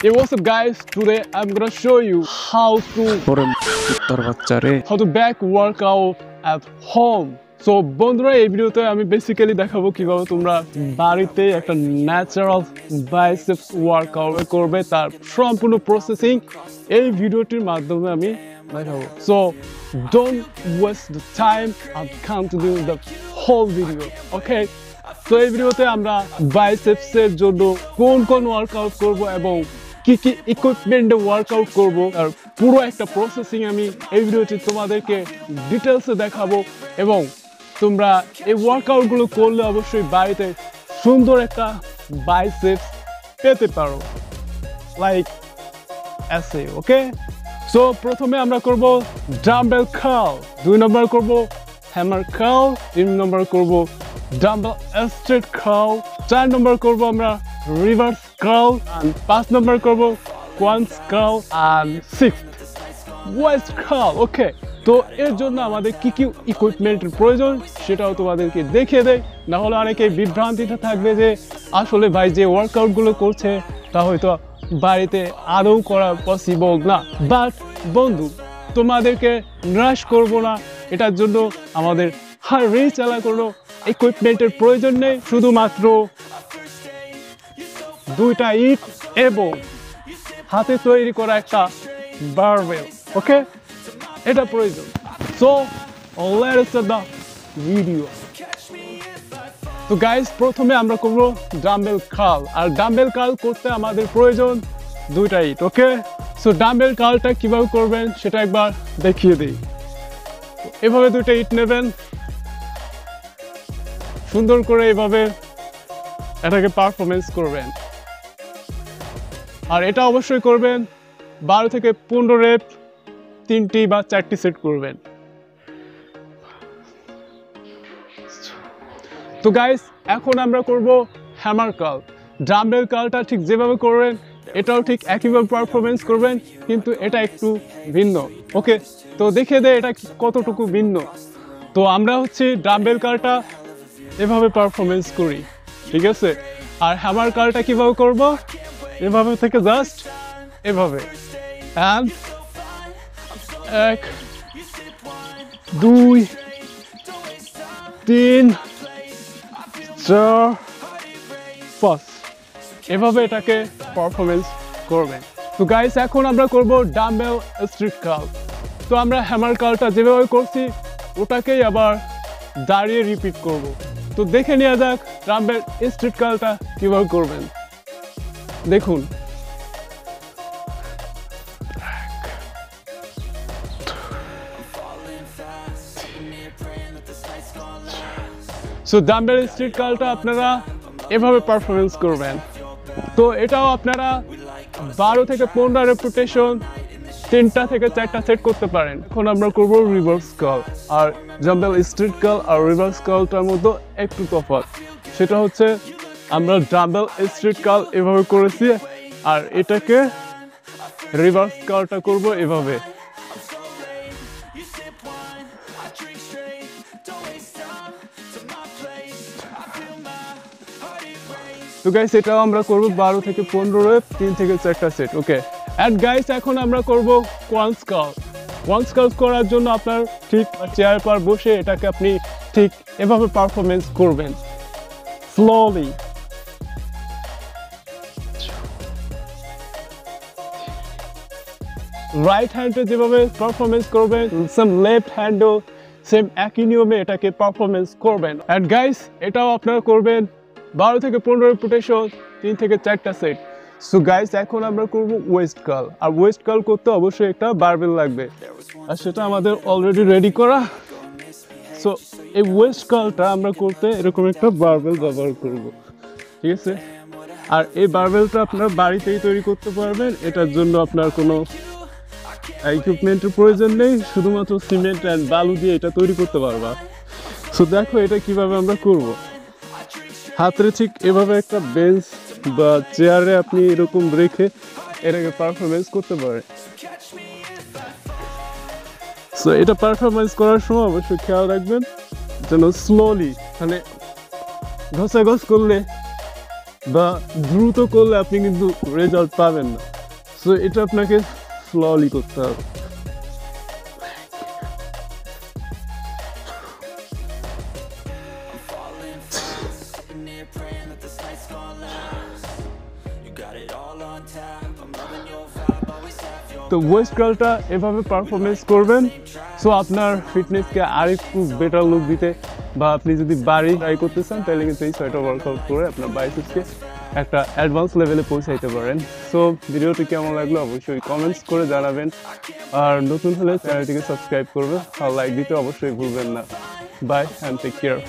Hey, what's up guys? Today I'm gonna show you how to back workout at home. So বন্ধুরা এই ভিডিওতে আমি basically দেখাবো কিভাবে তোমরা বাড়িতে একটা ন্যাচারাল বাইসেপস ওয়ার্কআউট করবে তার সম্পূর্ণ প্রসেসিং এই ভিডিওটির মাধ্যমে আমি দেখাবো। So don't waste the time and continue the whole video. Okay? So এই ভিডিওতে আমরা বাইসেপসের জন্য কোন কোন ওয়ার্কআউট করব এবং কি কি ইকুইপমেন্টে ওয়ার্কআউট করব আর পুরো একটা প্রসেসিং আমি এই ভিডিওতে তোমাদেরকে ডিটেইলসে দেখাবো এবং তোমরা এই ওয়ার্কআউটগুলো করলে অবশ্যই বাড়িতে সুন্দর একটা বাইসেপস পেতে পারো লাইক এসে। ওকে, সো প্রথমে আমরা করব ডাম্বেল কার্ল, 2 নম্বর করব হ্যামার কার্ল, 3 নম্বর করব ডাম্বেল স্ট্রেট কার্ল, 4 নম্বর করব আমরা রিভার্স কার্ল, and 5 নম্বর করব কোয়ান্স কার্ল, and 6th ওয়েস্ট কার্ল। ওকে, তো এর জন্য আমাদের কি কি ইকুইপমেন্টের প্রয়োজন সেটাও তোমাদেরকে দেখিয়ে দেয়, না হলে অনেকে বিভ্রান্তিতে থাকবে যে আসলে ভাই যে ওয়ার্কআউটগুলো করছে তা হয়তো বাড়িতে আদৌ করা পসিবল না। বাট বন্ধু, তোমাদেরকে নিরাশ করব না, এটার জন্য আমাদের হাড়ি চালা কোনো ইকুইপমেন্টের প্রয়োজন নেই, শুধুমাত্র 2টা ইট এবং হাতে তৈরি করা একটা বারবেল। ওকে, এটা প্রয়োজন। So let's start the video. তো গাইস, প্রথমে আমরা করব ডাম্বেল কার্ল, আর ডাম্বেল কার্ল করতে আমাদের প্রয়োজন 2টা ইট। ওকে, সো ডাম্বেল কার্লটা কিভাবে করবেন সেটা একবার দেখিয়ে দিই। এভাবে 2টা ইট নেবেন, সুন্দর করে এভাবে এটাকে পারফরমেন্স করবেন, আর এটা অবশ্যই করবেন 12 থেকে 15 রেপ, 3টি বা 4টি সেট করবেন। তো গাইস, এখন আমরা করব হ্যামার কার্ল। ডাম্বেল কার্লটা ঠিক যেভাবে করবেন এটাও ঠিক একইভাবে পারফরমেন্স করবেন, কিন্তু এটা একটু ভিন্ন। ওকে, তো দেখে দে এটা কতটুকু ভিন্ন। তো আমরা হচ্ছে ডাম্বেল কার্লটা এভাবে পারফরমেন্স করি, ঠিক আছে, আর হ্যামার কার্লটা কিভাবে করব, এভাবে থেকে জাস্ট এভাবে, and 1 2 3 4 5 এভাবে এটাকে পারফরমেন্স করবেন। তো গাইস, এখন আমরা করব ডাম্বেল স্ট্রেট কার্ল। তো আমরা হ্যামার কার্লটা যেভাবে করছি ওটাকেই আবার দাঁড়িয়ে রিপিট করব। তো দেখে নেওয়া যাক ডাম্বেল স্ট্রেট কার্লটা কিভাবে করবেন। দেখুন, সো ডাম্বেল স্ট্রেট কার্লটা আপনারা এভাবে পারফরমেন্স করবেন। তো এটাও আপনারা 12 থেকে 15 রেপিটেশন, 3টা থেকে 4টা সেট করতে পারেন। এখন আমরা করব রিভার্স কার্ল, আর ডাম্বেল স্ট্রেট কার্ল আর রিভার্স কার্লটার মধ্যে একটু তফাৎ, সেটা হচ্ছে আমরা ডাম্বেল স্ট্রেট কার্ল এভাবে করেছি, আর এটাকে রিভার্স কার্লটা করব এভাবে। তো গাইস, এটাও আমরা করব 12 থেকে 15 রেপ, 3 থেকে 4টা সেট। ওকে, এন্ড গাইস, এখন আমরা করব কোয়ান্স কার্ল। কোয়ান্স কার্ল করার জন্য আপনার ঠিক চেয়ার পর বসে এটাকে আপনি ঠিক এভাবে পারফরমেন্স করবেন স্লোলি। রাইট হ্যান্ডে যেভাবে পারফরমেন্স করবেন, সেম লেফট হ্যান্ডও সেম একই নিয়মে এটাকে পারফরমেন্স করবেন। এন্ড গাইস, এটাও আপনারা করবেন 12 থেকে 15 রেপিটেশন, 3 থেকে 4টা সেট। সো গাইস, এখন আমরা করব ওয়েস্ট কার্ল, আর ওয়েস্ট কার্ল করতে অবশ্যই একটা বারবেল লাগবে, আর সেটা আমাদের অলরেডি রেডি করা। সো এই ওয়েস্ট কার্লটা আমরা করতে এরকম একটা বারবেল ব্যবহার করব, ঠিক আছে, আর এই বারবেলটা আপনারা বাড়িতেই তৈরি করতে পারবেন। এটার জন্য আপনার কোনো ইকুইপমেন্টের প্রয়োজন নেই, শুধুমাত্র সিমেন্ট অ্যান্ড বালু দিয়ে এটা তৈরি করতে পারবা। সো দেখো এটা কিভাবে আমরা করব। হাতের ঠিক এভাবে একটা বেঞ্চ বা চেয়ারে আপনি এরকম রেখে এটাকে পারফরমেন্স করতে পারেন। সো এটা পারফরমেন্স করার সময় অবশ্যই খেয়াল রাখবেন যেন স্লোলি, মানে ঘষাঘষ করলে বা দ্রুত করলে আপনি কিন্তু রেজাল্ট পাবেন না। সো এটা আপনাকে স্লোলি করতে হবে। তো ওয়েস্ট কার্লটা এভাবে পারফরমেন্স করবেন। সো আপনার ফিটনেসকে আরেকটু বেটার লুক দিতে, বা আপনি যদি বাড়ি ট্রাই করতে চান তাহলে কিন্তু এই 6টা ওয়ার্কআউট করে আপনার বাইসেপসকে একটা অ্যাডভান্স লেভেলে পৌঁছাইতে পারেন। সো ভিডিওটি কেমন লাগলো অবশ্যই কমেন্টস করে জানাবেন, আর নতুন হলে চ্যানেলটিকে সাবস্ক্রাইব করবেন আর লাইক দিতে অবশ্যই ভুলবেন না। Bye and take care.